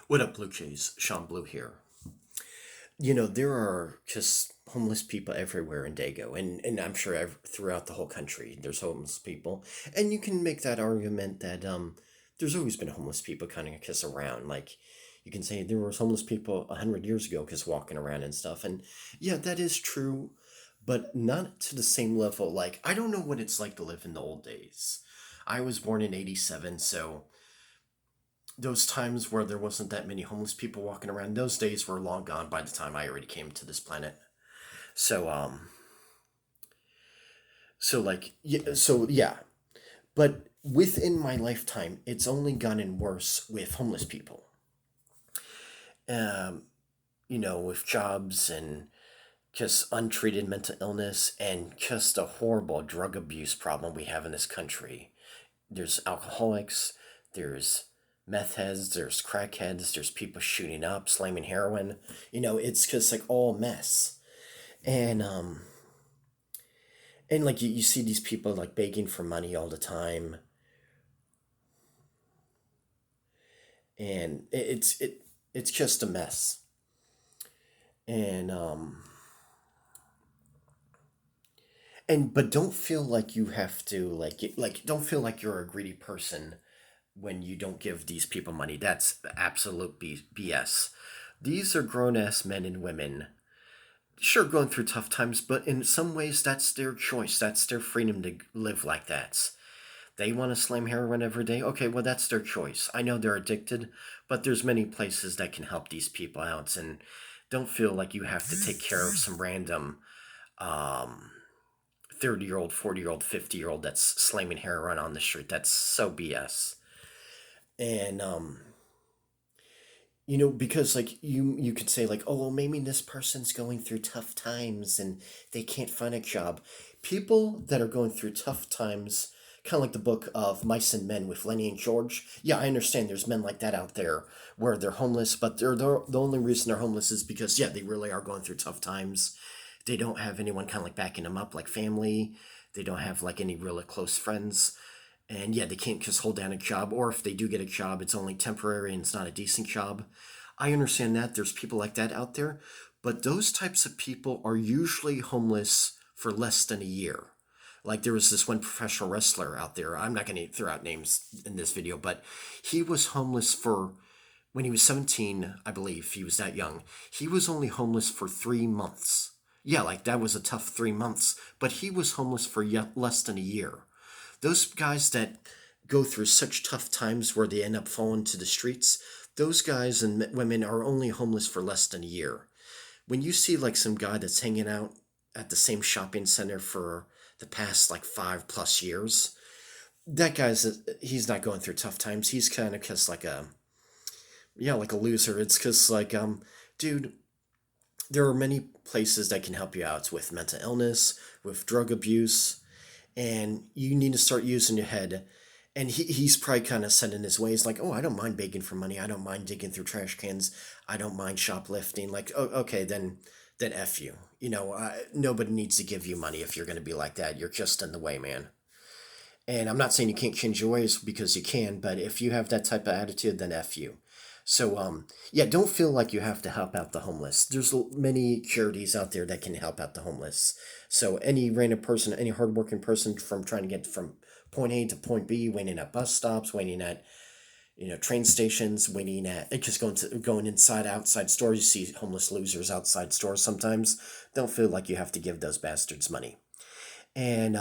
What up, Blue Jays? Sean Blue here. There are just homeless people everywhere in Dago, and I'm sure throughout the whole country, there's homeless people. And you can make that argument that there's always been homeless people kind of just around. Like, you can say there was homeless people 100 years ago just walking around and stuff. And yeah, that is true, but not to the same level. Like, I don't know what it's like to live in the old days. I was born in 87, so those times where there wasn't that many homeless people walking around, those days were long gone by the time I already came to this planet. So yeah. But within my lifetime, it's only gotten worse with homeless people. Um, with jobs and just untreated mental illness and just a horrible drug abuse problem we have in this country. There's alcoholics, there's meth heads, there's crackheads, there's people shooting up, slamming heroin. It's just like all mess. And like you see these people like begging for money all the time, and it's just a mess. And but don't feel like you have to don't feel like you're a greedy person when you don't give these people money. That's absolute BS. These are grown ass men and women, sure, going through tough times, but in some ways, that's their choice. That's their freedom to live like that. They want to slam heroin every day. Okay, well, that's their choice. I know they're addicted, but there's many places that can help these people out, and don't feel like you have to take care of some random um, 30-year-old, 40-year-old, 50-year-old that's slamming heroin on the street. That's so BS. And because like you could say like, oh well, maybe this person's going through tough times and they can't find a job. People that are going through tough times, kind of like the book of Mice and Men with Lenny and George. Yeah, I understand there's men like that out there where they're homeless, but they're the only reason they're homeless is because yeah, they really are going through tough times. They don't have anyone kind of like backing them up, like family. They don't have like any really close friends. And yeah, they can't just hold down a job, or if they do get a job, it's only temporary and it's not a decent job. I understand that there's people like that out there, but those types of people are usually homeless for less than a year. Like there was this one professional wrestler out there. I'm not going to throw out names in this video, but he was homeless for when he was 17, I believe he was that young. He was only homeless for 3 months. Yeah, like that was a tough 3 months, but he was homeless for less than a year. Those guys that go through such tough times where they end up falling to the streets, those guys and women are only homeless for less than a year. When you see like some guy that's hanging out at the same shopping center for the past like 5 plus years, that he's not going through tough times. He's kind of just like like a loser. It's because like dude, there are many places that can help you out with mental illness, with drug abuse, and you need to start using your head. And he's probably kind of set in his ways like, oh, I don't mind begging for money. I don't mind digging through trash cans. I don't mind shoplifting. Like, oh, okay, then F you. Nobody needs to give you money if you're going to be like that. You're just in the way, man. And I'm not saying you can't change your ways because you can, but if you have that type of attitude, then F you. So, yeah, don't feel like you have to help out the homeless. There's many charities out there that can help out the homeless. So, any random person, any hardworking person from trying to get from point A to point B, waiting at bus stops, waiting at train stations, waiting at just going inside outside stores. You see homeless losers outside stores sometimes. Don't feel like you have to give those bastards money. And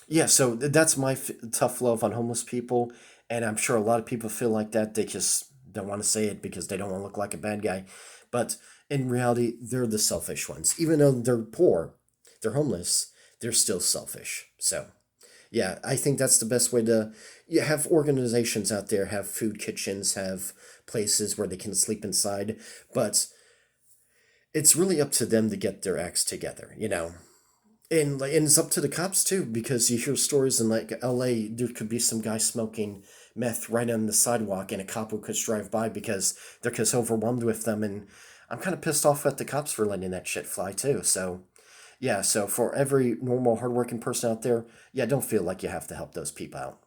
yeah, so that's my tough love on homeless people, and I'm sure a lot of people feel like that. They just don't want to say it because they don't want to look like a bad guy, but in reality, they're the selfish ones. Even though they're poor, they're homeless, they're still selfish. So, yeah, I think that's the best way to have organizations out there, have food kitchens, have places where they can sleep inside, but it's really up to them to get their acts together. And it's up to the cops too, because you hear stories in like L.A. There could be some guy smoking meth right on the sidewalk, and a cop will just drive by because they're just overwhelmed with them. And I'm kind of pissed off at the cops for letting that shit fly too. So yeah, so for every normal, hardworking person out there, yeah, don't feel like you have to help those people out.